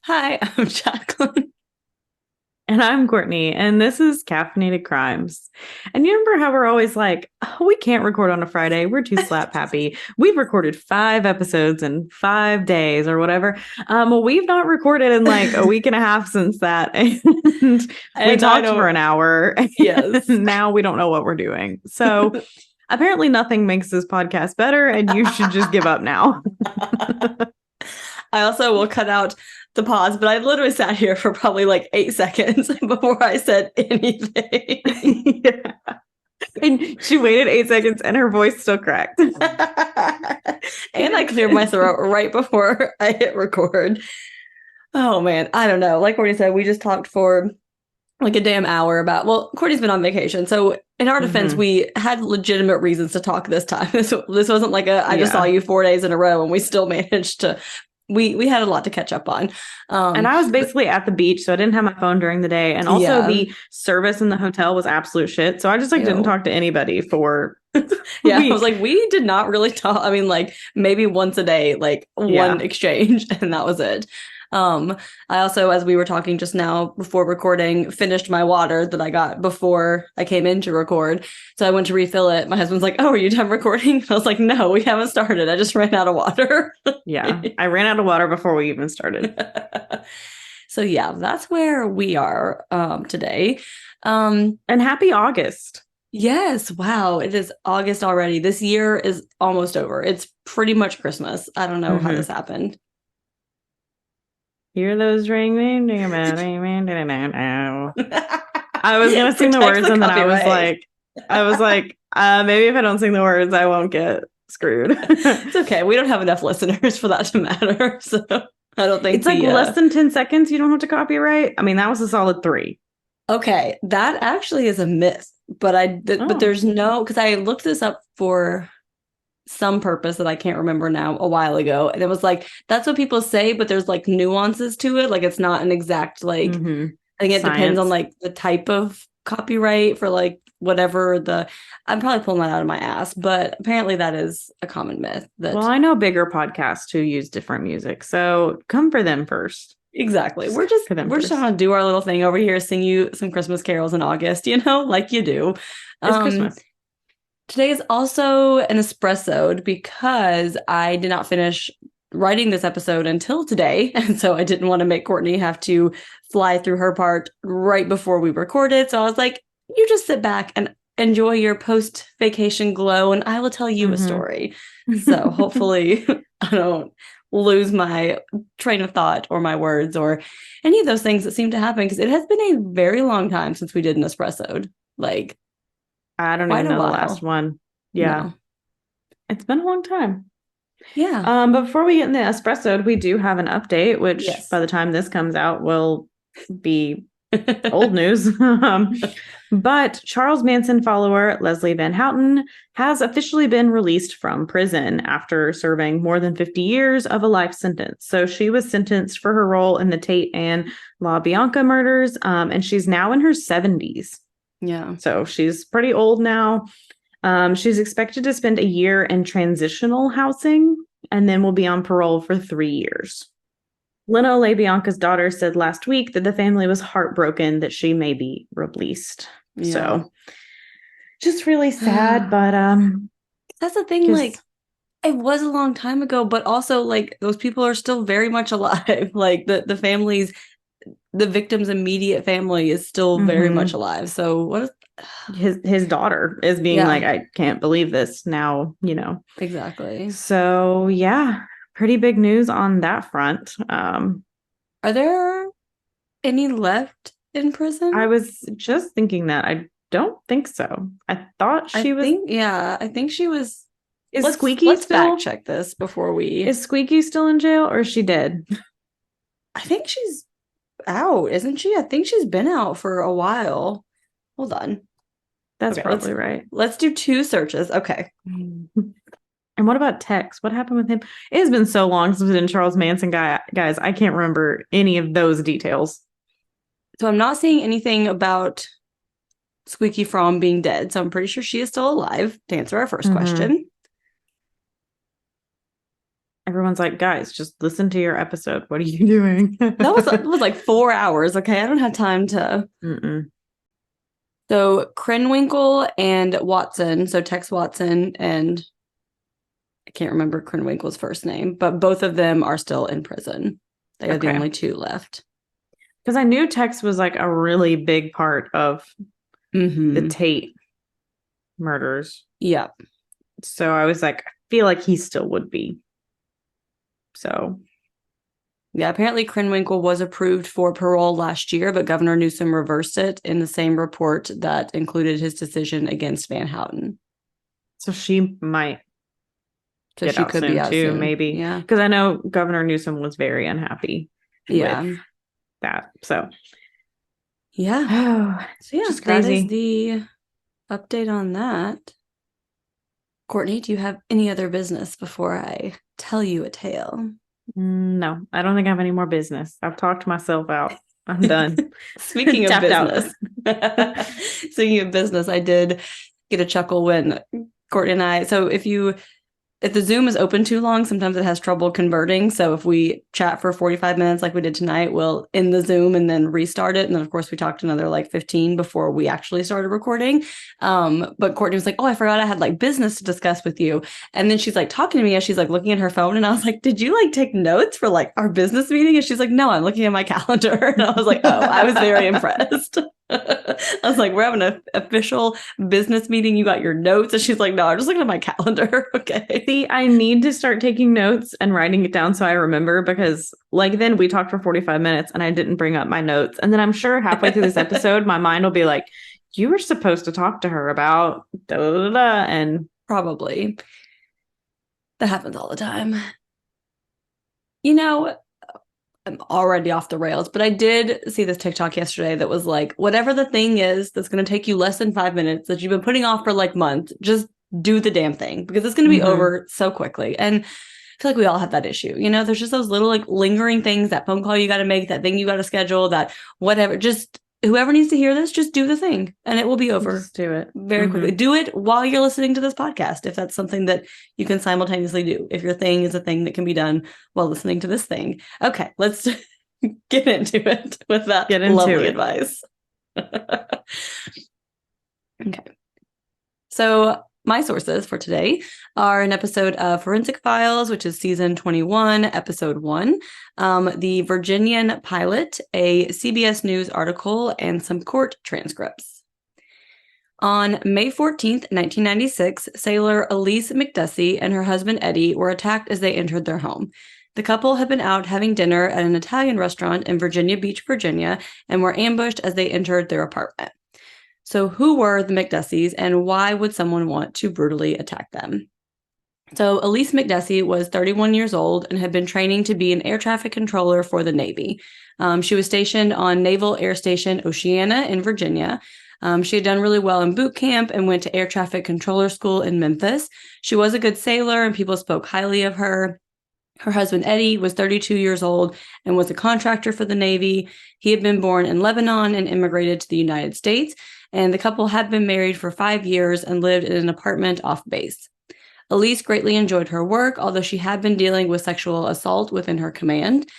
Hi, I'm Jacqueline. And I'm Courtney, and this is Caffeinated Crimes. And you remember how we're always like, oh, we can't record on a Friday. We're too slap happy. We've recorded 5 episodes in 5 days or whatever. Well, we've not recorded in like a week and a half since that. And we And I talked for don't, an hour, yes. and now we don't know what we're doing. So apparently, nothing makes this podcast better, and you should just give up now. I also will cut out the pause, but I literally sat here for probably like 8 seconds before I said anything. Yeah. And she waited 8 seconds and her voice still cracked. And I cleared my throat right before I hit record. Oh man, I don't know. Like Courtney said, we just talked for like a damn hour about, well, Courtney's been on vacation. So in our defense, we had legitimate reasons to talk this time. This wasn't like I just saw you 4 days in a row and we still managed to, we had a lot to catch up on. And I was basically at the beach, so I didn't have my phone during the day. And also the service in the hotel was absolute shit. So I just like didn't talk to anybody for yeah, I was like, we did not really talk. I mean, like maybe once a day, like one exchange, and that was it. I also, as we were talking just now before recording, finished my water that I got before I came in to record. So I went to refill it. My husband's like, "Oh, are you done recording?" I was like, "No, we haven't started. I just ran out of water." Yeah, I ran out of water before we even started. So yeah, that's where we are today. And happy August. Yes, wow, it is August already. This year is almost over. It's pretty much Christmas. I don't know how this happened. Hear those ring, ring, ring, ring, ring, ring, ring, ring, ring. I was gonna sing the words, and then I was like, maybe if I don't sing the words, I won't get screwed. It's okay. We don't have enough listeners for that to matter, so I don't think it's like less than 10 seconds. You don't have to copyright. I mean, that was a solid 3. Okay, that actually is a myth, but but there's no, because I looked this up for some purpose that I can't remember now a while ago, and it was like that's what people say, but there's like nuances to it. Like it's not an exact like. I think it depends on like the type of copyright for like whatever I'm probably pulling that out of my ass, but apparently that is a common myth. Well, I know bigger podcasts who use different music, so come for them first. Exactly. We're just trying to do our little thing over here, sing you some Christmas carols in August, like you do. It's Christmas. Today is also an espresso because I did not finish writing this episode until today. And so I didn't want to make Courtney have to fly through her part right before we recorded. So I was like, you just sit back and enjoy your post-vacation glow and I will tell you a story. So hopefully I don't lose my train of thought or my words or any of those things that seem to happen because it has been a very long time since we did an espresso. Like, I don't even know the last one. Yeah. No. It's been a long time. Yeah. But before we get in the espresso, we do have an update, which by the time this comes out will be old news. But Charles Manson follower Leslie Van Houten has officially been released from prison after serving more than 50 years of a life sentence. So she was sentenced for her role in the Tate and LaBianca murders, and she's now in her 70s. Yeah. So she's pretty old now. She's expected to spend a year in transitional housing and then will be on parole for 3 years. Lena LaBianca's daughter said last week that the family was heartbroken that she may be released. Yeah. So just really sad, but that's the thing, like it was a long time ago, but also like those people are still very much alive. Like the families, the victim's immediate family is still very much alive. So what is his daughter is being like, I can't believe this now, Exactly. So yeah, pretty big news on that front. Are there any left in prison? I was just thinking that. I don't think so. I thought she was. I think she was. Is Squeaky still? Fact check this before we. Is Squeaky still in jail or is she dead? I think she's out, isn't she? I think she's been out for a while. Hold on. That's probably right. Let's do 2 searches. Okay. And what about Tex? What happened with him? It has been so long since we've been Charles Manson guys. I can't remember any of those details. So I'm not seeing anything about Squeaky Fromm being dead. So I'm pretty sure she is still alive to answer our first question. everyone's like, guys, just listen to your episode. What are you doing? That was like 4 hours. Okay. I don't have time to. Mm-mm. So Krenwinkel and Watson, so Tex Watson, and I can't remember Krenwinkel's first name, but both of them are still in prison. They are the only two left. Because I knew Tex was like a really big part of the Tate murders. Yeah. So I was like, I feel like he still would be. So. Yeah, apparently Krenwinkel was approved for parole last year, but Governor Newsom reversed it in the same report that included his decision against Van Houten. So she might get out soon too, maybe. Yeah. Because I know Governor Newsom was very unhappy with that. So. Yeah. So yeah, just crazy. That is the update on that. Courtney, do you have any other business before I tell you a tale? No, I don't think I have any more business. I've talked myself out. I'm done. Speaking of business, speaking of business, I did get a chuckle when Courtney and I. So if the Zoom is open too long, sometimes it has trouble converting. So if we chat for 45 minutes like we did tonight, we'll end the Zoom and then restart it. And then, of course, we talked another like 15 before we actually started recording. But Courtney was like, oh, I forgot I had like business to discuss with you. And then she's like talking to me as she's like looking at her phone. And I was like, did you like take notes for like our business meeting? And she's like, no, I'm looking at my calendar. And I was like, oh, I was very impressed. I was like, we're having an official business meeting. You got your notes. And she's like, no, I'm just looking at my calendar. Okay. See, I need to start taking notes and writing it down so I remember, because like then we talked for 45 minutes and I didn't bring up my notes. And then I'm sure halfway through this episode, my mind will be like, you were supposed to talk to her about da da da. And probably that happens all the time. You know, I'm already off the rails, but I did see this TikTok yesterday that was like, whatever the thing is that's going to take you less than 5 minutes that you've been putting off for like months, just do the damn thing, because it's going to be over so quickly. And I feel like we all have that issue. You know, there's just those little like lingering things, that phone call you got to make, that thing you got to schedule, that whatever, just whoever needs to hear this, just do the thing and it will be over. Just do it very quickly. Do it while you're listening to this podcast, if that's something that you can simultaneously do. If your thing is a thing that can be done while listening to this thing. Okay, let's get into it with that lovely advice. Okay. So my sources for today are an episode of Forensic Files, which is season 21, episode 1, the Virginian pilot, a CBS News article, and some court transcripts. On May 14th, 1996, sailor Elise Makdessi and her husband Eddie were attacked as they entered their home. The couple had been out having dinner at an Italian restaurant in Virginia Beach, Virginia, and were ambushed as they entered their apartment. So who were the Makdessis and why would someone want to brutally attack them? So Elise Makdessi was 31 years old and had been training to be an air traffic controller for the Navy. She was stationed on Naval Air Station Oceana in Virginia. She had done really well in boot camp and went to air traffic controller school in Memphis. She was a good sailor and people spoke highly of her. Her husband, Eddie, was 32 years old and was a contractor for the Navy. He had been born in Lebanon and immigrated to the United States. And the couple had been married for 5 years and lived in an apartment off base. Elise greatly enjoyed her work, although she had been dealing with sexual assault within her command.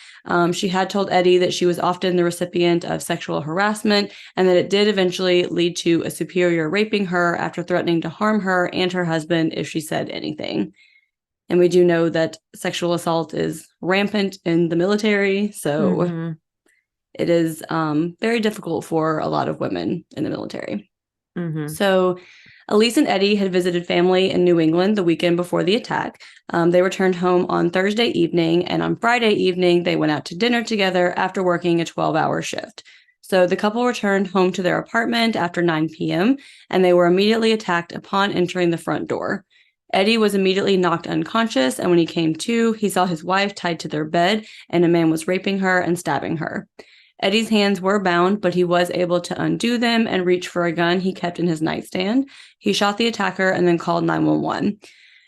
She had told Eddie that she was often the recipient of sexual harassment and that it did eventually lead to a superior raping her after threatening to harm her and her husband if she said anything. And we do know that sexual assault is rampant in the military, so it is very difficult for a lot of women in the military. So Elise and Eddie had visited family in New England the weekend before the attack. They returned home on Thursday evening, and on Friday evening, they went out to dinner together after working a 12-hour shift. So the couple returned home to their apartment after 9 p.m., and they were immediately attacked upon entering the front door. Eddie was immediately knocked unconscious, and when he came to, he saw his wife tied to their bed, and a man was raping her and stabbing her. Eddie's hands were bound, but he was able to undo them and reach for a gun he kept in his nightstand. He shot the attacker and then called 911.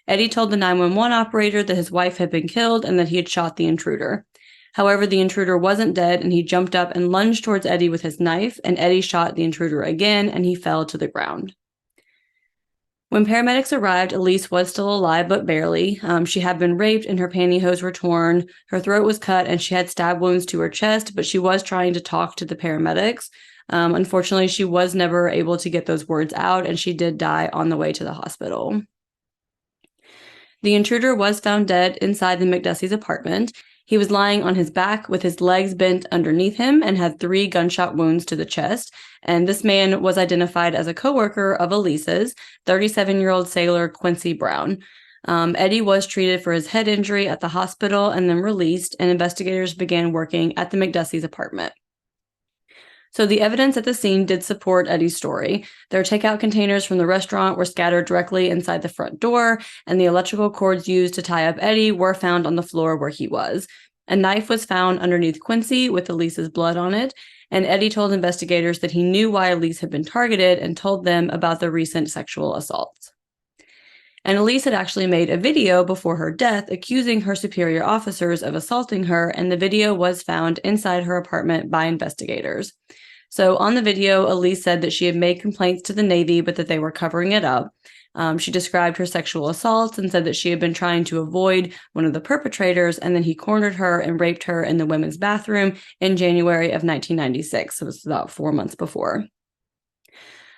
Eddie told the 911 operator that his wife had been killed and that he had shot the intruder. However, the intruder wasn't dead, and he jumped up and lunged towards Eddie with his knife, and Eddie shot the intruder again, and he fell to the ground. When paramedics arrived, Elise was still alive, but barely. She had been raped and her pantyhose were torn. Her throat was cut and she had stab wounds to her chest, but she was trying to talk to the paramedics. Unfortunately, she was never able to get those words out and she did die on the way to the hospital. The intruder was found dead inside the Makdessis' apartment. He was lying on his back with his legs bent underneath him and had 3 gunshot wounds to the chest. And this man was identified as a coworker of Elise's, 37-year-old sailor Quincy Brown. Eddie was treated for his head injury at the hospital and then released, and investigators began working at the Makdessis' apartment. So the evidence at the scene did support Eddie's story. Their takeout containers from the restaurant were scattered directly inside the front door, and the electrical cords used to tie up Eddie were found on the floor where he was. A knife was found underneath Quincy with Elise's blood on it, and Eddie told investigators that he knew why Elise had been targeted and told them about the recent sexual assaults. And Elise had actually made a video before her death accusing her superior officers of assaulting her, and the video was found inside her apartment by investigators. So on the video, Elise said that she had made complaints to the Navy, but that they were covering it up. She described her sexual assaults and said that she had been trying to avoid one of the perpetrators, and then he cornered her and raped her in the women's bathroom in January of 1996. So it was about 4 months before.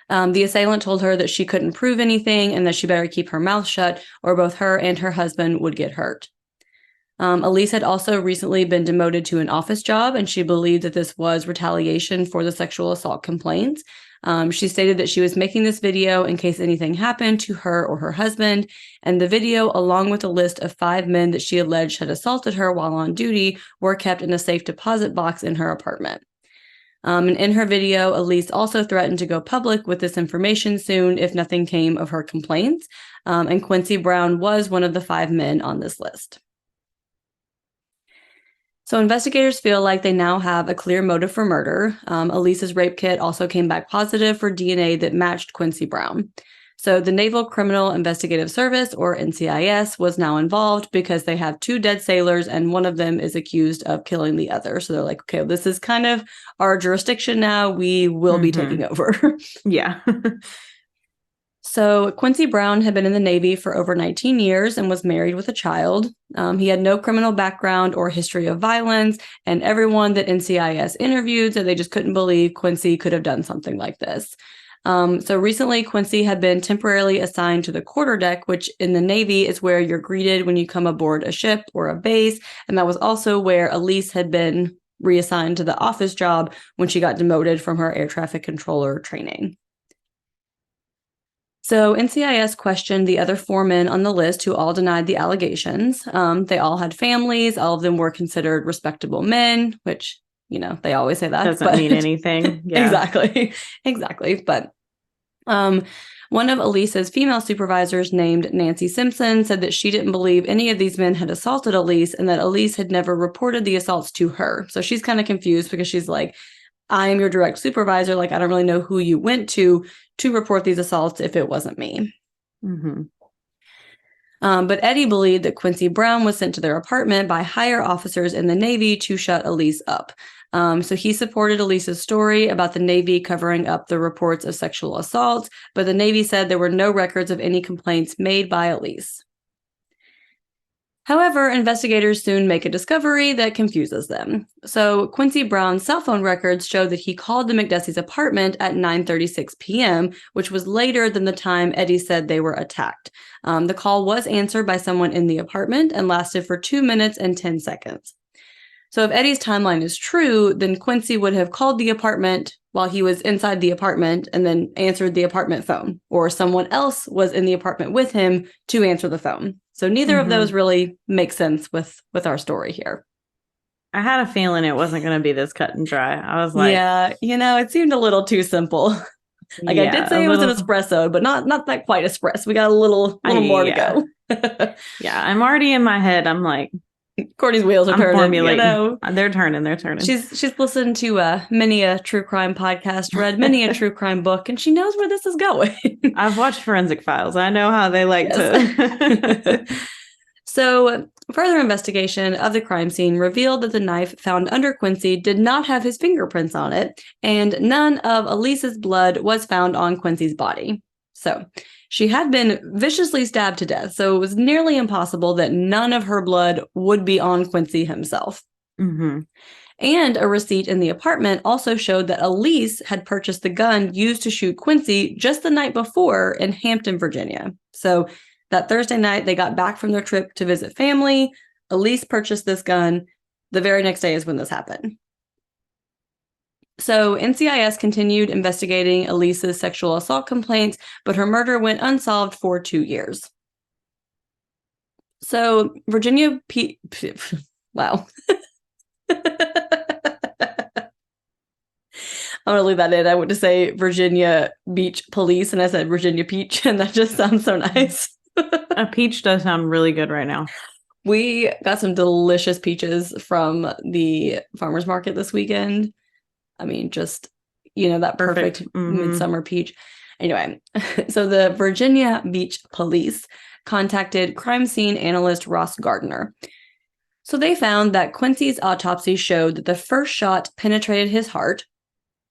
The assailant told her that she couldn't prove anything and that she better keep her mouth shut or both her and her husband would get hurt. Elise had also recently been demoted to an office job, and she believed that this was retaliation for the sexual assault complaints. She stated that she was making this video in case anything happened to her or her husband, and the video, along with a list of 5 men that she alleged had assaulted her while on duty, were kept in a safe deposit box in her apartment. And in her video, Elise also threatened to go public with this information soon if nothing came of her complaints, and Quincy Brown was one of the 5 men on this list. So investigators feel like they now have a clear motive for murder. Elise's rape kit also came back positive for DNA that matched Quincy Brown. So the Naval Criminal Investigative Service, or NCIS, was now involved because they have 2 dead sailors and one of them is accused of killing the other. So they're like, okay, this is kind of our jurisdiction now. We will be taking over. Yeah. So Quincy Brown had been in the Navy for over 19 years and was married with a child. He had no criminal background or history of violence, and everyone that NCIS interviewed said they just couldn't believe Quincy could have done something like this. So recently, Quincy had been temporarily assigned to the quarterdeck, which in the Navy is where you're greeted when you come aboard a ship or a base, and that was also where Elise had been reassigned to the office job when she got demoted from her air traffic controller training. So NCIS questioned the other 4 men on the list who all denied the allegations. They all had families. All of them were considered respectable men, which, you know, they always say that. Doesn't mean anything. Yeah. Exactly. But one of Elise's female supervisors named Nancy Simpson said that she didn't believe any of these men had assaulted Elise and that Elise had never reported the assaults to her. So she's kind of confused because she's like, I am your direct supervisor. Like, I don't really know who you went to report these assaults if it wasn't me. Mm-hmm. But Eddie believed that Quincy Brown was sent to their apartment by higher officers in the Navy to shut Elise up. So he supported Elise's story about the Navy covering up the reports of sexual assaults, but the Navy said there were no records of any complaints made by Elise. However, investigators soon make a discovery that confuses them. So Quincy Brown's cell phone records show that he called the Makdessis' apartment at 9:36 p.m., which was later than the time Eddie said they were attacked. The call was answered by someone in the apartment and lasted for 2 minutes and 10 seconds. So if Eddie's timeline is true, then Quincy would have called the apartment while he was inside the apartment and then answered the apartment phone, or someone else was in the apartment with him to answer the phone. So neither of those really make sense with our story here. I had a feeling it wasn't going to be this cut and dry. I was like, yeah, it seemed a little too simple. I did say it was an espresso, but not that quite espresso. We got a little more to go. Yeah, I'm already in my head. I'm like, Courtney's wheels are turning. Formulating. They're turning. She's listened to many a true crime podcast, read many a true crime book, and she knows where this is going. I've watched Forensic Files. I know how they like to. So further investigation of the crime scene revealed that the knife found under Quincy did not have his fingerprints on it, and none of Elise's blood was found on Quincy's body. So she had been viciously stabbed to death, so it was nearly impossible that none of her blood would be on Quincy himself. Mm-hmm. And a receipt in the apartment also showed that Elise had purchased the gun used to shoot Quincy just the night before in Hampton, Virginia. So that Thursday night, they got back from their trip to visit family. Elise purchased this gun. The very next day is when this happened. So NCIS continued investigating Elise's sexual assault complaints, but her murder went unsolved for 2 years. So Virginia wow. I'm going to leave that in. I went to say Virginia Beach Police, and I said Virginia Peach, and that just sounds so nice. A peach does sound really good right now. We got some delicious peaches from the farmer's market this weekend. I mean, just, that perfect midsummer peach. Anyway, so the Virginia Beach Police contacted crime scene analyst Ross Gardner. So they found that Quincy's autopsy showed that the first shot penetrated his heart,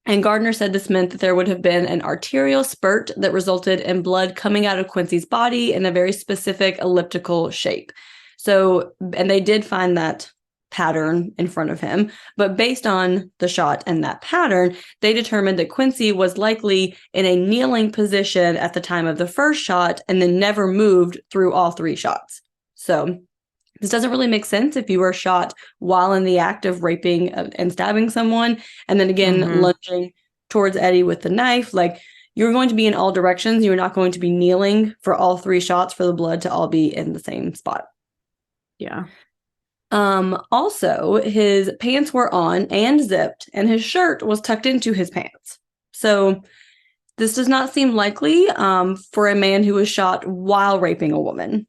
and Gardner said this meant that there would have been an arterial spurt that resulted in blood coming out of Quincy's body in a very specific elliptical shape. So, and they did find that pattern in front of him, but based on the shot and that pattern, they determined that Quincy was likely in a kneeling position at the time of the first shot and then never moved through all 3 shots. So this doesn't really make sense if you were shot while in the act of raping and stabbing someone, and then again lunging towards Eddie with the knife. Like, you're going to be in all directions. You're not going to be kneeling for all 3 shots for the blood to all be in the same spot. Yeah. Also, his pants were on and zipped, and his shirt was tucked into his pants. So this does not seem likely for a man who was shot while raping a woman.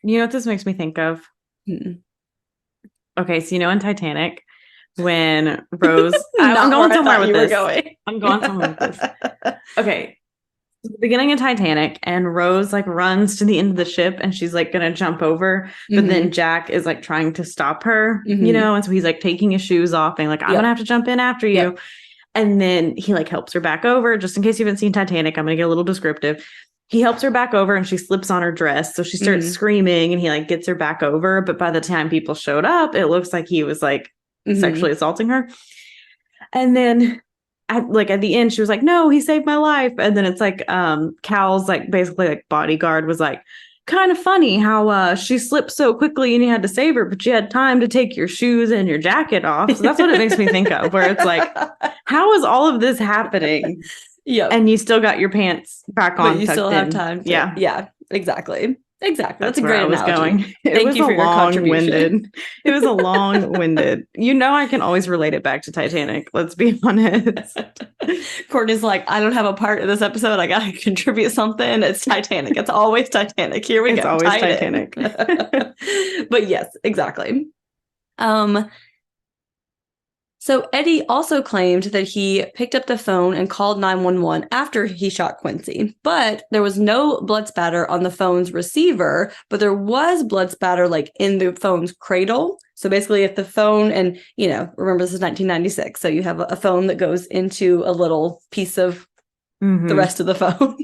You know what this makes me think of? Okay, so in Titanic, when Rose... I'm going somewhere with this. I'm going somewhere with this. Okay. The beginning of Titanic, and Rose runs to the end of the ship, and she's gonna jump over, but then Jack is trying to stop her, and so he's taking his shoes off and I'm gonna have to jump in after you. And then he helps her back over. Just in case you haven't seen Titanic, I'm gonna get a little descriptive. He helps her back over, and she slips on her dress, so she starts screaming, and he gets her back over. But by the time people showed up, it looks like he was sexually assaulting her. And then at the end, she was like, "No, he saved my life." And then it's Cal's basically bodyguard was kind of funny how she slipped so quickly and you had to save her, but you had time to take your shoes and your jacket off. So that's what it makes me think of, where it's how is all of this happening? Yeah, and you still got your pants back on. But you still have time. Yeah, exactly. That's a great analogy. Thank you for your contribution. It was a long-winded. I can always relate it back to Titanic. Let's be honest. Courtney's I don't have a part in this episode. I gotta contribute something. It's Titanic. It's always Titanic. Here we go. It's always Titanic. But yes, exactly. So Eddie also claimed that he picked up the phone and called 911 after he shot Quincy, but there was no blood spatter on the phone's receiver, but there was blood spatter in the phone's cradle. So basically if the phone, and remember this is 1996, so you have a phone that goes into a little piece of the rest of the phone.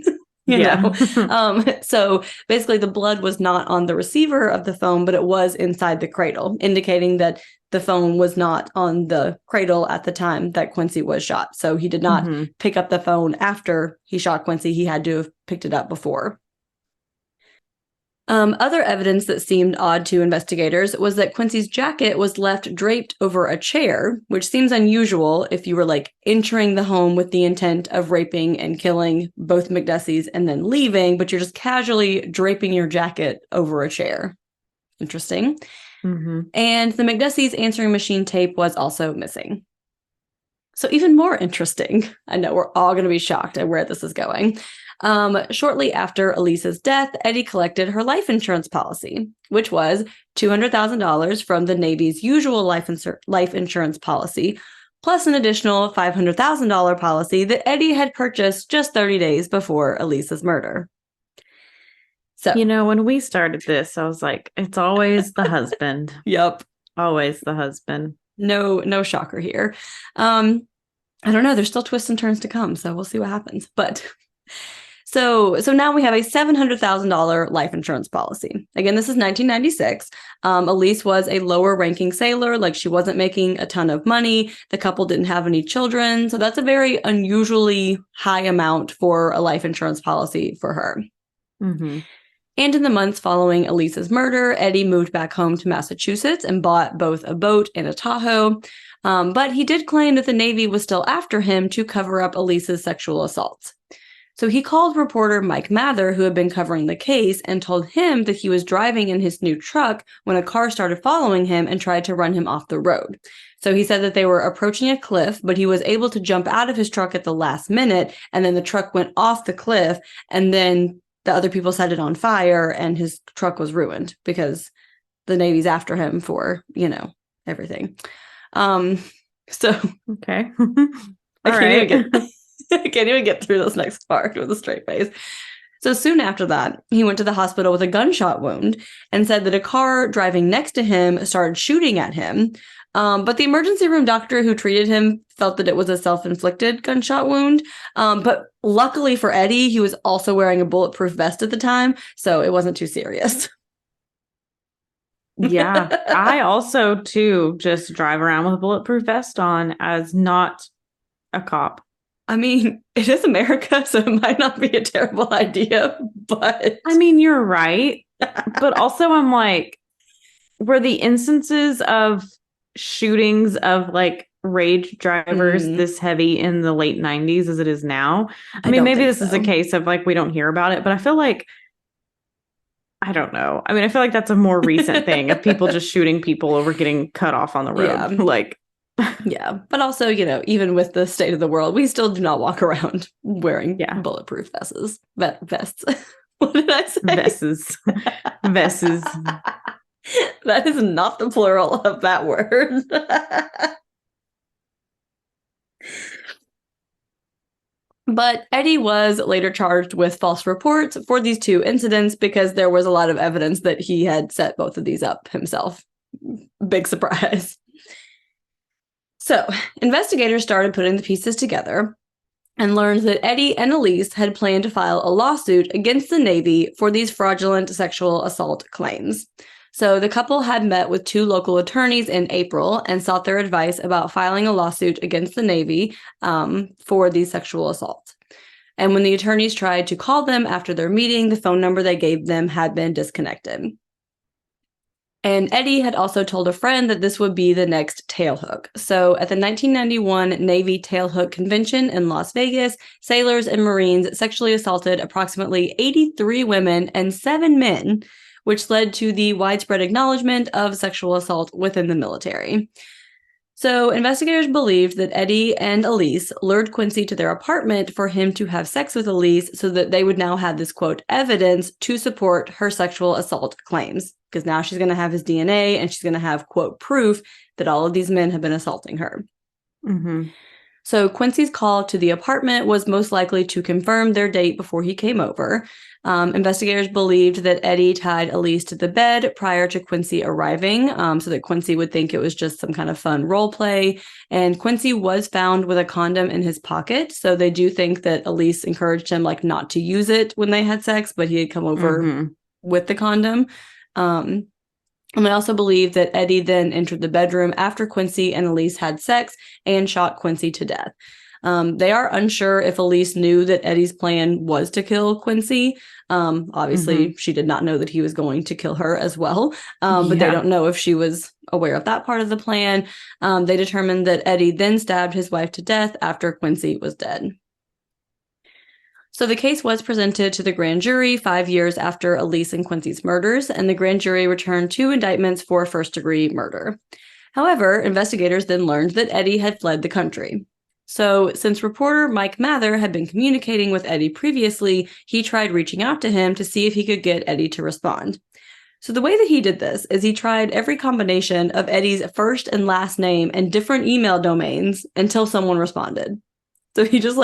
So basically the blood was not on the receiver of the phone, but it was inside the cradle, indicating that the phone was not on the cradle at the time that Quincy was shot. So he did not pick up the phone after he shot Quincy. He had to have picked it up before. Other evidence that seemed odd to investigators was that Quincy's jacket was left draped over a chair, which seems unusual if you were entering the home with the intent of raping and killing both Makdessis and then leaving, but you're just casually draping your jacket over a chair. Interesting. And the Makdessis answering machine tape was also missing. So even more interesting. I know we're all going to be shocked at where this is going. Shortly after Elise's death, Eddie collected her life insurance policy, which was $200,000 from the Navy's usual life insurance policy, plus an additional $500,000 policy that Eddie had purchased just 30 days before Elise's murder. So, when we started this, I was like, it's always the husband. Yep. Always the husband. No shocker here. I don't know. There's still twists and turns to come, so we'll see what happens. But So now we have a $700,000 life insurance policy. Again, this is 1996. Elise was a lower ranking sailor, like she wasn't making a ton of money. The couple didn't have any children. So that's a very unusually high amount for a life insurance policy for her. Mm-hmm. And in the months following Elise's murder, Eddie moved back home to Massachusetts and bought both a boat and a Tahoe. But he did claim that the Navy was still after him to cover up Elise's sexual assaults. So he called reporter Mike Mather, who had been covering the case, and told him that he was driving in his new truck when a car started following him and tried to run him off the road. So he said that they were approaching a cliff, but he was able to jump out of his truck at the last minute, and then the truck went off the cliff, and then the other people set it on fire, and his truck was ruined because the Navy's after him for, everything. So okay. I can't even get through this next part with a straight face. So soon after that, he went to the hospital with a gunshot wound and said that a car driving next to him started shooting at him. But the emergency room doctor who treated him felt that it was a self-inflicted gunshot wound. But luckily for Eddie, he was also wearing a bulletproof vest at the time, so it wasn't too serious. Yeah. I also, too, just drive around with a bulletproof vest on as not a cop. I mean, it is America, so it might not be a terrible idea, but... I mean, you're right. But also, I'm like, were the instances of shootings of, like, rage drivers this heavy in the late 90s as it is now? I mean, maybe this is a case of, like, we don't hear about it, but I feel like, I don't know. I mean, I feel like that's a more recent thing of people just shooting people over getting cut off on the road. Yeah. Like... Yeah, but also, even with the state of the world, we still do not walk around wearing bulletproof vests. Vests. What did I say? Vests. Vests. That is not the plural of that word. But Eddie was later charged with false reports for these two incidents because there was a lot of evidence that he had set both of these up himself. Big surprise. So, investigators started putting the pieces together and learned that Eddie and Elise had planned to file a lawsuit against the Navy for these fraudulent sexual assault claims. So, the couple had met with two local attorneys in April and sought their advice about filing a lawsuit against the Navy for these sexual assaults. And when the attorneys tried to call them after their meeting, the phone number they gave them had been disconnected. And Eddie had also told a friend that this would be the next tailhook. So at the 1991 Navy Tailhook Convention in Las Vegas, sailors and Marines sexually assaulted approximately 83 women and 7 men, which led to the widespread acknowledgement of sexual assault within the military. So investigators believed that Eddie and Elise lured Quincy to their apartment for him to have sex with Elise so that they would now have this, quote, evidence to support her sexual assault claims. Because now she's going to have his DNA and she's going to have, quote, proof that all of these men have been assaulting her. Mm-hmm. So Quincy's call to the apartment was most likely to confirm their date before he came over. Investigators believed that Eddie tied Elise to the bed prior to Quincy arriving, so that Quincy would think it was just some kind of fun role play. And Quincy was found with a condom in his pocket, so they do think that Elise encouraged him not to use it when they had sex, but he had come over with the condom. And they also believe that Eddie then entered the bedroom after Quincy and Elise had sex and shot Quincy to death. They are unsure if Elise knew that Eddie's plan was to kill Quincy. Obviously, she did not know that he was going to kill her as well. But they don't know if she was aware of that part of the plan. They determined that Eddie then stabbed his wife to death after Quincy was dead. So the case was presented to the grand jury 5 years after Elise and Quincy's murders, and the grand jury returned 2 indictments for first-degree murder. However, investigators then learned that Eddie had fled the country. So since reporter Mike Mather had been communicating with Eddie previously, he tried reaching out to him to see if he could get Eddie to respond. So the way that he did this is he tried every combination of Eddie's first and last name and different email domains until someone responded. So he just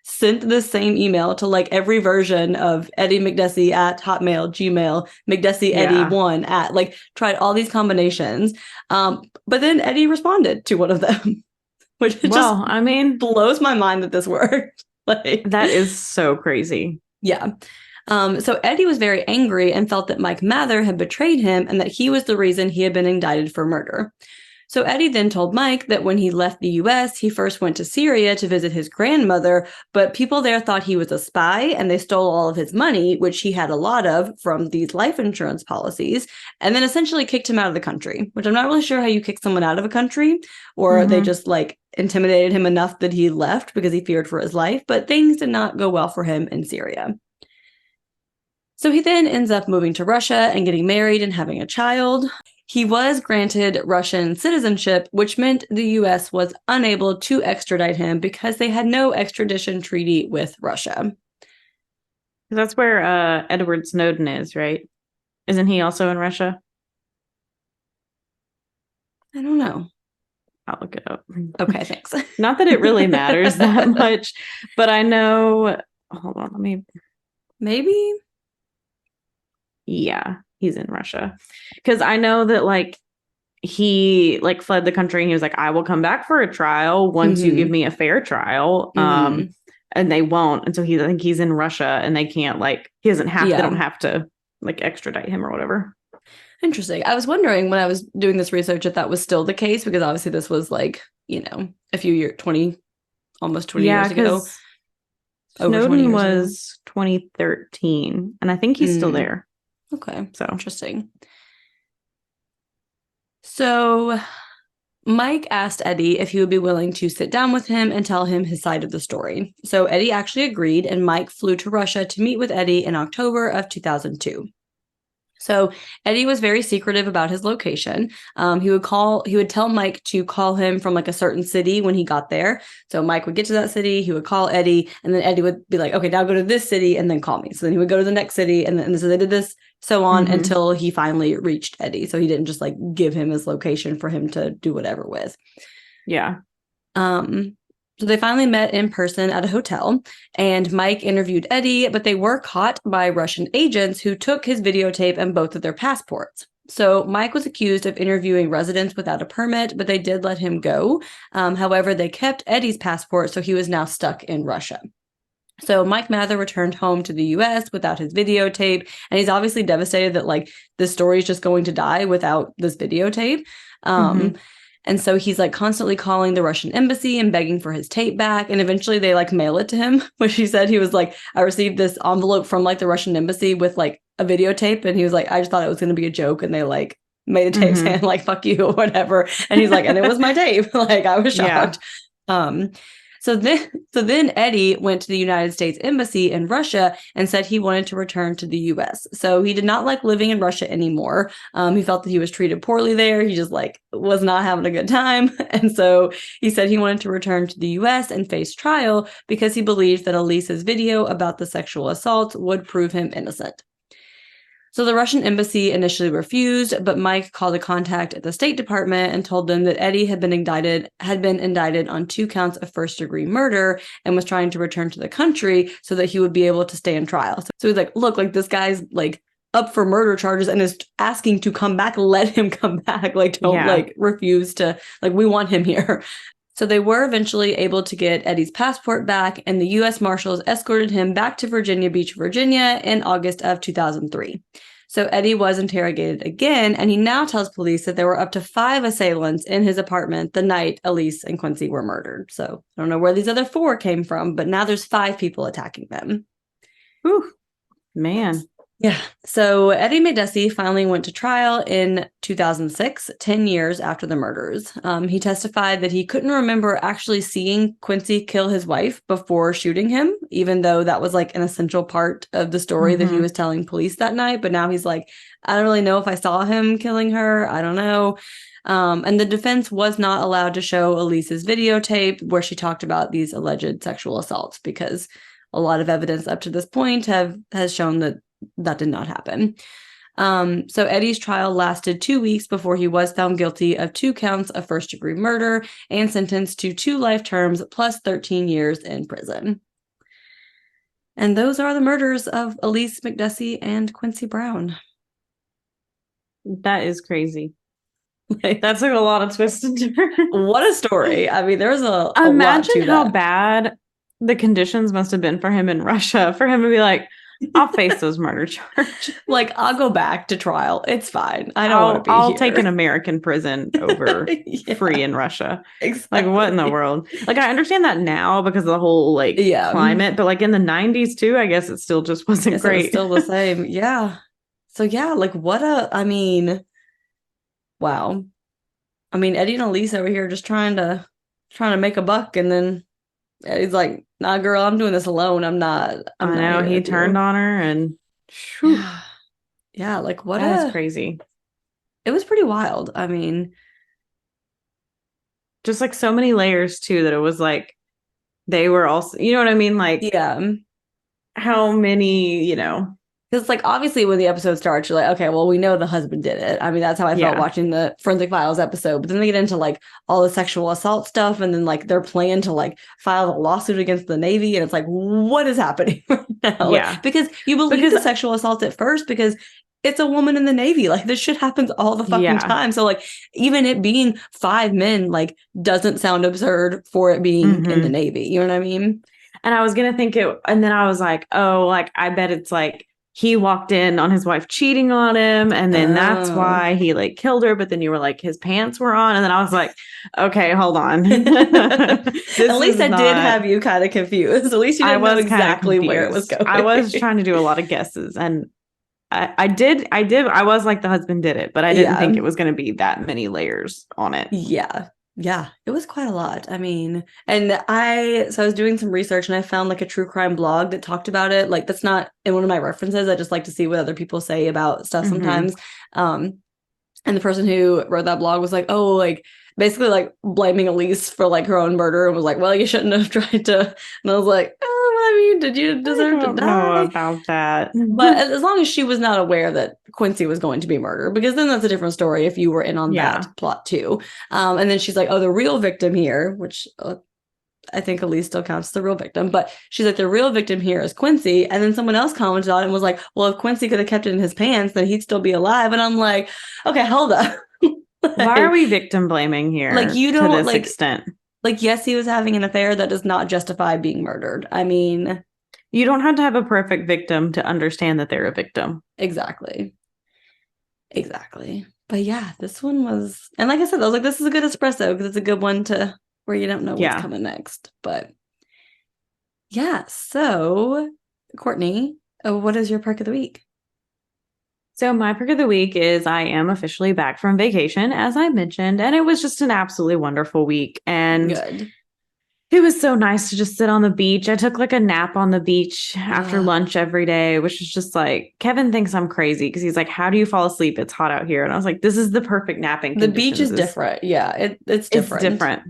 sent the same email to every version of Eddie Makdessi at Hotmail, Gmail, Makdessi Eddie1 at tried all these combinations. But then Eddie responded to one of them, which blows my mind that this worked. That is so crazy. Yeah. So Eddie was very angry and felt that Mike Mather had betrayed him and that he was the reason he had been indicted for murder. So Eddie then told Mike that when he left the US, he first went to Syria to visit his grandmother, but people there thought he was a spy and they stole all of his money, which he had a lot of from these life insurance policies, and then essentially kicked him out of the country, which I'm not really sure how you kick someone out of a country, or they just like intimidated him enough that he left because he feared for his life, but things did not go well for him in Syria. So he then ends up moving to Russia and getting married and having a child. He was granted Russian citizenship, which meant the US was unable to extradite him because they had no extradition treaty with Russia. That's where Edward Snowden is, right? Isn't he also in Russia? I don't know. I'll look it up. Okay, thanks. Not that it really matters that much, but I know. Hold on, let me. Maybe. Yeah, he's in Russia. Because I know that like he like fled the country and he was like, I will come back for a trial once you give me a fair trial. And they won't. And so I think he's in Russia and they can't like he doesn't have they don't have to like extradite him or whatever. Interesting. I was wondering when I was doing this research if that was still the case, because obviously this was like, you know, a few years, almost 20 years ago. Snowden was 2013, and I think he's still there. Okay. So interesting. So Mike asked Eddie if he would be willing to sit down with him and tell him his side of the story. So Eddie actually agreed, and Mike flew to Russia to meet with Eddie in October of 2002. So Eddie was very secretive about his location. He would tell Mike to call him from like a certain city when he got there. So Mike would get to that city, he would call Eddie, and then Eddie would be like, okay, now go to this city and then call me. So then he would go to the next city, and so they did this so on until he finally reached Eddie. So he didn't just like give him his location for him to do whatever with. Yeah. So they finally met in person at a hotel, and Mike interviewed Eddie, but they were caught by Russian agents who took his videotape and both of their passports. So Mike was accused of interviewing residents without a permit, but they did let him go. However, they kept Eddie's passport, so he was now stuck in Russia. So Mike Mather returned home to the US without his videotape, and he's obviously devastated that like this story is just going to die without this videotape. And so he's like constantly calling the Russian embassy and begging for his tape back. And eventually they like mail it to him, which he said he was like, I received this envelope from like the Russian embassy with like a videotape. And he was like, I just thought it was going to be a joke. And they like made a tape saying like, fuck you or whatever. And he's like, and it was my tape. Like I was shocked. Yeah. So then Eddie went to the United States Embassy in Russia and said he wanted to return to the U.S. So he did not like living in Russia anymore. He felt that he was treated poorly there. He just like was not having a good time. And so he said he wanted to return to the U.S. and face trial because he believed that Elise's video about the sexual assault would prove him innocent. So the Russian embassy initially refused, but Mike called a contact at the State Department and told them that Eddie had been indicted on 2 counts of first-degree murder and was trying to return to the country so that he would be able to stay in trial. So he's like, look, like this guy's like up for murder charges and is asking to come back. Let him come back. Like don't like refuse to, like we want him here. So they were eventually able to get Eddie's passport back, and the U.S. Marshals escorted him back to Virginia Beach, Virginia in August of 2003. So Eddie was interrogated again, and he now tells police that there were up to 5 assailants in his apartment the night Elise and Quincy were murdered. So I don't know where these other 4 came from, but now there's 5 people attacking them. Whew, man. Yeah. So Eddie Makdessi finally went to trial in 2006, 10 years after the murders. He testified that he couldn't remember actually seeing Quincy kill his wife before shooting him, even though that was like an essential part of the story that he was telling police that night. But now he's like, I don't really know if I saw him killing her. I don't know. And the defense was not allowed to show Elise's videotape where she talked about these alleged sexual assaults because a lot of evidence up to this point has shown that did not happen. So Eddie's trial lasted 2 weeks before he was found guilty of 2 counts of first-degree murder and sentenced to 2 life terms plus 13 years in prison. And those are the murders of Elise Makdessi and Quincy Brown. That is crazy. That's like a lot of twists and turns. What a story. I mean, there's a imagine lot to how that. bad the conditions must have been for him in Russia, for him to be like, I'll face those murder charges. Like, I'll go back to trial. It's fine. I don't want to be I'll here. take an American prison over free in Russia. Exactly. Like, what in the world? Like, I understand that now because of the whole like climate, but like in the 90s too, I guess it still just wasn't great. It was still the same. Yeah. So yeah, like I mean, wow. I mean, Eddie and Elise over here just trying to make a buck, and then Eddie's like, "Nah, girl, I'm doing this alone. I know he turned on her, and yeah, like what? That's crazy. It was pretty wild. I mean, just like so many layers too. That it was like they were also, you know what I mean? Like, yeah, how many, you know. Because, like, obviously when the episode starts, you're like, okay, well, we know the husband did it. I mean, that's how I felt watching the Forensic Files episode. But then they get into, like, all the sexual assault stuff. And then, like, their plan to, like, file a lawsuit against the Navy. And it's like, what is happening right now? Yeah. Like, because you believe the sexual assault at first because it's a woman in the Navy. Like, this shit happens all the fucking time. So, like, even it being 5 men, like, doesn't sound absurd for it being in the Navy. You know what I mean? And I was going to think it. And then I was like, oh, like, I bet it's like, he walked in on his wife cheating on him, and then that's why he like killed her. But then you were like, his pants were on, and then I was like, okay, hold on. At least I did have you kind of confused. At least you didn't know exactly where it was going. I was trying to do a lot of guesses, and I did. I was like, the husband did it, but I didn't think it was going to be that many layers on it. Yeah, it was quite a lot. I mean, and I was doing some research and I found like a true crime blog that talked about it. Like, that's not in one of my references. I just like to see what other people say about stuff sometimes. And the person who wrote that blog was like, oh, like basically like blaming Elise for like her own murder, and was like, well, you shouldn't have tried to. And I was like, oh, well, I mean, did you deserve to die? I don't know about that. But as long as she was not aware that Quincy was going to be murdered, because then that's a different story if you were in on that plot too. And then she's like, oh, the real victim here, which I think Elise still counts as the real victim, but she's like, the real victim here is Quincy. And then someone else commented on it and was like, well, if Quincy could have kept it in his pants, then he'd still be alive. And I'm like, okay, hold up. Why are we victim blaming here? Like, you don't, to this like, extent. Like, yes, he was having an affair. That does not justify being murdered. I mean, you don't have to have a perfect victim to understand that they're a victim. Exactly. But yeah, this one was, and like I said, I was like, this is a good espresso because it's a good one to where you don't know what's coming next. But yeah, so Courtney, what is your perk of the week? So my perk of the week is I am officially back from vacation, as I mentioned, and it was just an absolutely wonderful week. And good. It was so nice to just sit on the beach. I took like a nap on the beach after lunch every day, which is just like, Kevin thinks I'm crazy because he's like, how do you fall asleep? It's hot out here. And I was like, this is the perfect napping conditions. The beach is different. Yeah, it's different. It's different.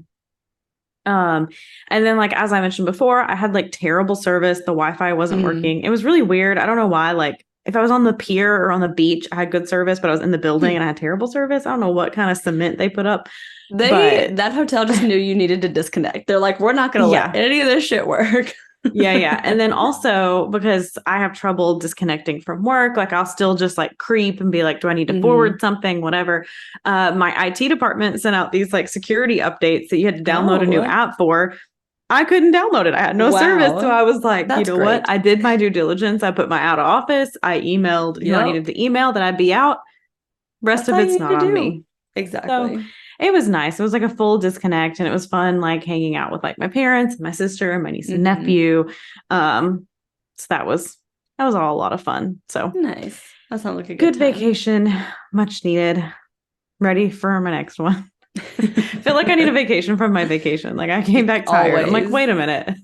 And then like, as I mentioned before, I had like terrible service. The Wi-Fi wasn't working. It was really weird. I don't know why. Like, if I was on the pier or on the beach, I had good service, but I was in the building and I had terrible service. I don't know what kind of cement they put up. That hotel just knew you needed to disconnect. They're like, we're not going to let any of this shit work. Yeah. And then also because I have trouble disconnecting from work, like I'll still just like creep and be like, do I need to forward something, whatever. My IT department sent out these like security updates that you had to download a new app for. I couldn't download it. I had no service. So I was like, you know what? I did my due diligence. I put my out of office. I emailed who I needed to email that I'd be out. Rest of it's not on me. Exactly. So it was nice. It was like a full disconnect, and it was fun, like hanging out with like my parents, my sister, and my niece and nephew. So that was all a lot of fun. So nice. That sounds like a good vacation, much needed. Ready for my next one. Feel like I need a vacation from my vacation. Like I came back tired. Always. I'm like, wait a minute.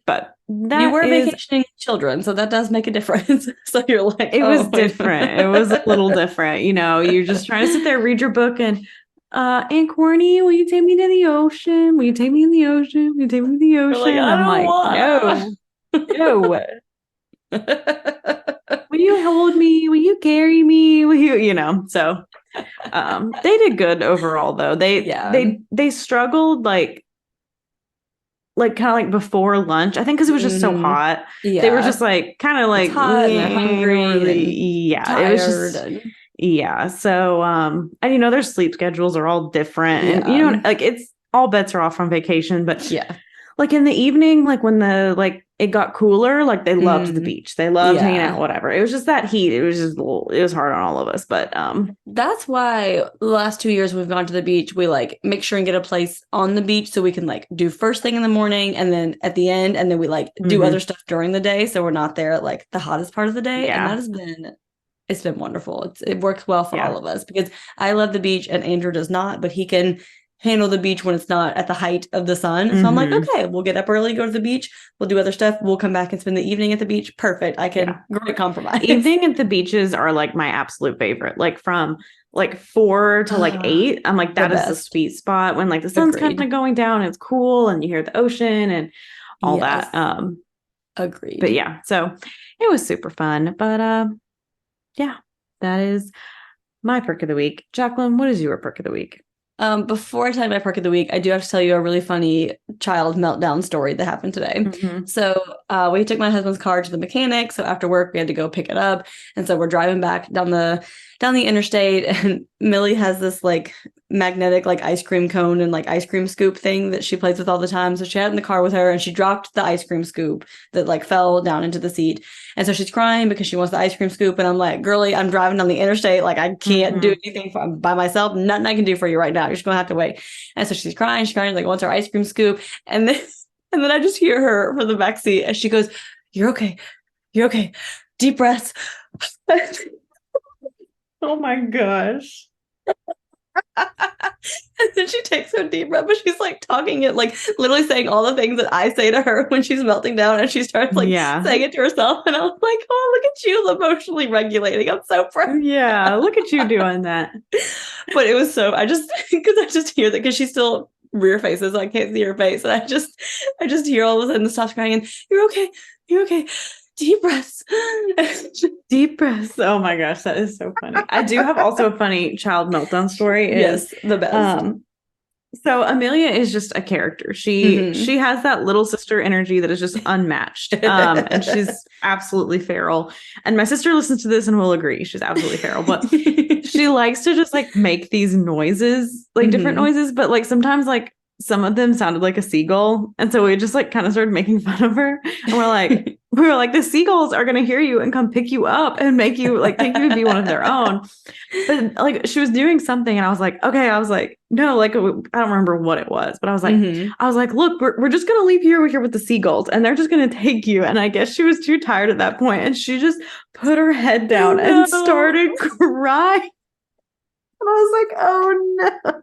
But you were vacationing children, so that does make a difference. So you're like, it was different. It was a little different. You know, you're just trying to sit there, read your book, and Aunt Corny, will you take me to the ocean? Will you take me in the ocean? Will you take me to the ocean? Like, I'm like, no. Will you hold me? Will you carry me? Will you know? So they did good overall though. They struggled like kind of like before lunch, I think, because it was just so hot. They were just like kind of like hungry, tired. It was just so and you know, their sleep schedules are all different, and you know, like it's all bets are off on vacation, but like in the evening, like when it got cooler, like they loved the beach. They loved hanging out, whatever. It was just that heat. It was just, it was hard on all of us. But that's why the last 2 years we've gone to the beach, we like make sure and get a place on the beach so we can like do first thing in the morning and then at the end, and then we like do other stuff during the day. So we're not there at like the hottest part of the day. Yeah. And it's been wonderful. It works well for all of us because I love the beach and Andrew does not, but he can handle the beach when it's not at the height of the sun. So I'm like, okay, we'll get up early, go to the beach, we'll do other stuff, we'll come back and spend the evening at the beach. Perfect. I can great compromise. Evening at the beaches are like my absolute favorite. Like from like 4 to like 8. I'm like, that is the sweet spot when like the sun's kind of going down, it's cool and you hear the ocean and all that. Agreed. But yeah, so it was super fun. But yeah, that is my perk of the week. Jacqueline, what is your perk of the week? Before I tell you my perk of the week, I do have to tell you a really funny child meltdown story that happened today. So we took my husband's car to the mechanic. So after work, we had to go pick it up. And so we're driving back down the interstate, and Millie has this like magnetic like ice cream cone and like ice cream scoop thing that she plays with all the time. So she had it in the car with her and she dropped the ice cream scoop that like fell down into the seat. And so she's crying because she wants the ice cream scoop. And I'm like, girlie, I'm driving down the interstate. Like I can't do anything by myself. Nothing I can do for you right now. You're just gonna have to wait. And so she's crying, like wants her ice cream scoop. And then I just hear her from the back seat and she goes, You're okay. Deep breaths. Oh my gosh. And then she takes a deep breath, but she's like talking it, like literally saying all the things that I say to her when she's melting down, and she starts like saying it to herself. And I was like, oh, look at you emotionally regulating. I'm so proud. Yeah, look at you doing that. But it was so, I just hear that because she still rear faces, so I can't see her face. And I just hear all of a sudden stops crying and you're okay. Deep breaths. Deep breaths. Oh my gosh, that is so funny. I do have also a funny child meltdown story. Yes, the best. So Amelia is just a character. She has that little sister energy that is just unmatched. And she's absolutely feral. And my sister listens to this and will agree. She's absolutely feral. But she likes to just like make these noises, like different noises, but like sometimes like some of them sounded like a seagull. And so we just like kind of started making fun of her. And we were like, the seagulls are going to hear you and come pick you up and make you like take you to be one of their own. But like she was doing something and I was like, okay, no, like I don't remember what it was, but I was like, look, we're just going to leave you here with the seagulls and they're just going to take you. And I guess she was too tired at that point and she just put her head down and started crying. And I was like, oh no.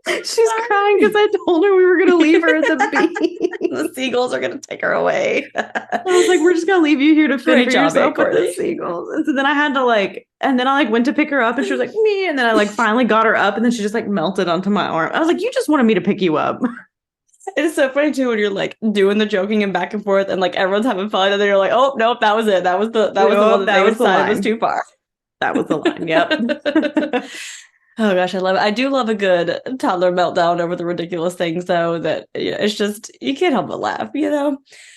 She's crying because I told her we were going to leave her at the beach. The seagulls are going to take her away. I was like, we're just going to leave you here to fend for yourself with the seagulls. And so then I had to I went to pick her up and she was like, me. And then I like finally got her up and then she just like melted onto my arm. I was like, you just wanted me to pick you up. It's so funny too when you're like doing the joking and back and forth and like everyone's having fun and then you're like, oh, nope, that was it. That was the one that they decided was too far. That was the line. Yep. Oh gosh, I love it. I do love a good toddler meltdown over the ridiculous things, though, that it's just you can't help but laugh,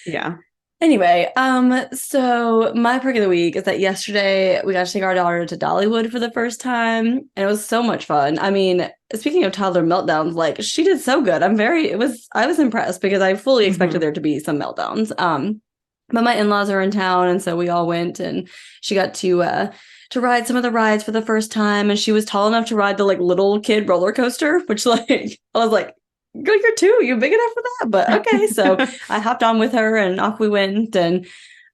Yeah. Anyway, so my perk of the week is that yesterday we got to take our daughter to Dollywood for the first time, and it was so much fun. I mean, speaking of toddler meltdowns, like she did so good. I was impressed because I fully expected there to be some meltdowns. But my in-laws are in town, and so we all went, and she got to ride some of the rides for the first time, and she was tall enough to ride the like little kid roller coaster, which like I was like, you're two, you're big enough for that, but okay. So I hopped on with her and off we went, but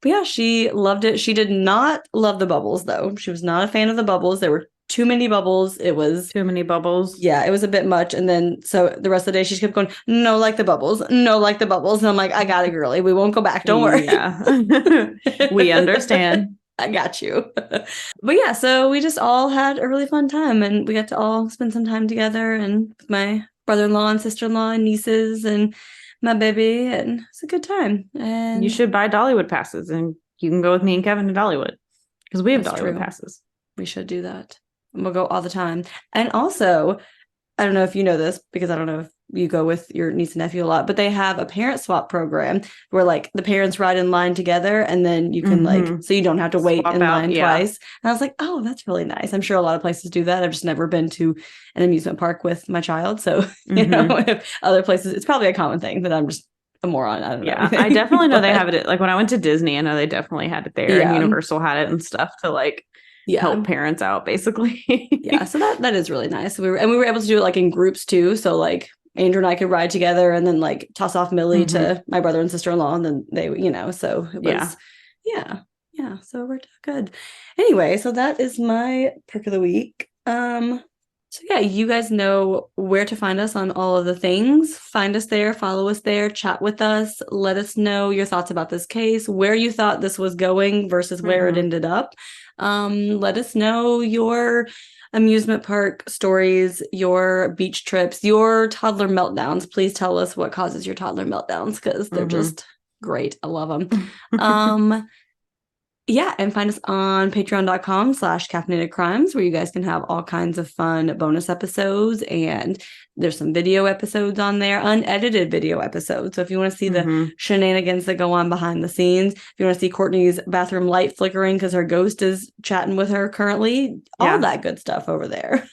yeah, she loved it. She did not love the bubbles though. She was not a fan of the bubbles. There were too many bubbles. It was too many bubbles. Yeah, it was a bit much. And then so the rest of the day she just kept going, no, like the bubbles, no, like the bubbles. And I'm like, I got it, girlie. We won't go back. Don't worry. Yeah. We understand. I got you. But yeah, so we just all had a really fun time and we got to all spend some time together and with my brother-in-law and sister-in-law and nieces and my baby, and it's a good time. And you should buy Dollywood passes and you can go with me and Kevin to Dollywood because we have Dollywood passes. We should do that. We'll go all the time. And also, I don't know if you know this, because I don't know if you go with your niece and nephew a lot, but they have a parent swap program where like the parents ride in line together, and then you can like, so you don't have to wait in line twice. And I was like, oh, that's really nice. I'm sure a lot of places do that. I've just never been to an amusement park with my child. So, you know, if other places, it's probably a common thing that I'm just a moron. I don't know. I definitely know they have it. Like when I went to Disney, I know they definitely had it there, and Universal had it and stuff to like help parents out, basically. So that is really nice. We were able to do it like in groups too. So like Andrew and I could ride together, and then like toss off Millie to my brother and sister-in-law, and then they, you know, so it was, so we're good. Anyway, so that is my perk of the week. So yeah, you guys know where to find us on all of the things. Find us there, follow us there, chat with us, let us know your thoughts about this case, where you thought this was going versus where it ended up. Let us know your amusement park stories, your beach trips, your toddler meltdowns. Please tell us what causes your toddler meltdowns, because they're just great. I love them. And find us on patreon.com/caffeinated crimes, where you guys can have all kinds of fun bonus episodes, and there's some video episodes on there, unedited video episodes. So if you want to see the shenanigans that go on behind the scenes, if you want to see Courtney's bathroom light flickering because her ghost is chatting with her currently, all that good stuff over there.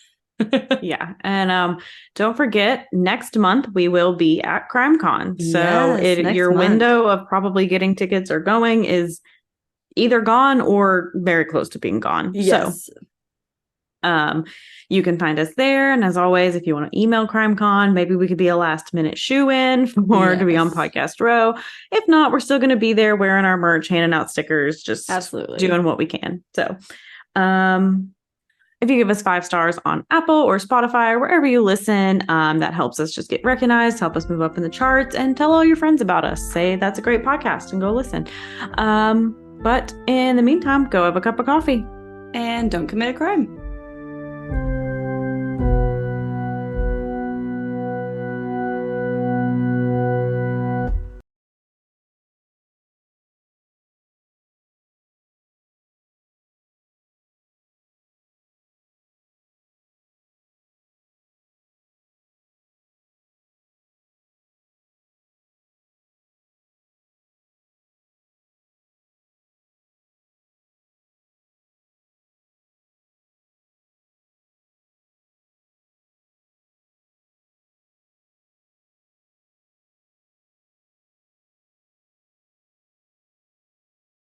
And don't forget, next month we will be at CrimeCon. So your window of probably getting tickets or going is either gone or very close to being gone. So you can find us there. And as always, if you want to email CrimeCon, maybe we could be a last minute shoe-in for to be on Podcast Row. If not, we're still going to be there wearing our merch, handing out stickers, just doing what we can. So if you give us 5 stars on Apple or Spotify or wherever you listen, that helps us just get recognized, help us move up in the charts, and tell all your friends about us. Say that's a great podcast and go listen. But in the meantime, go have a cup of coffee. And don't commit a crime.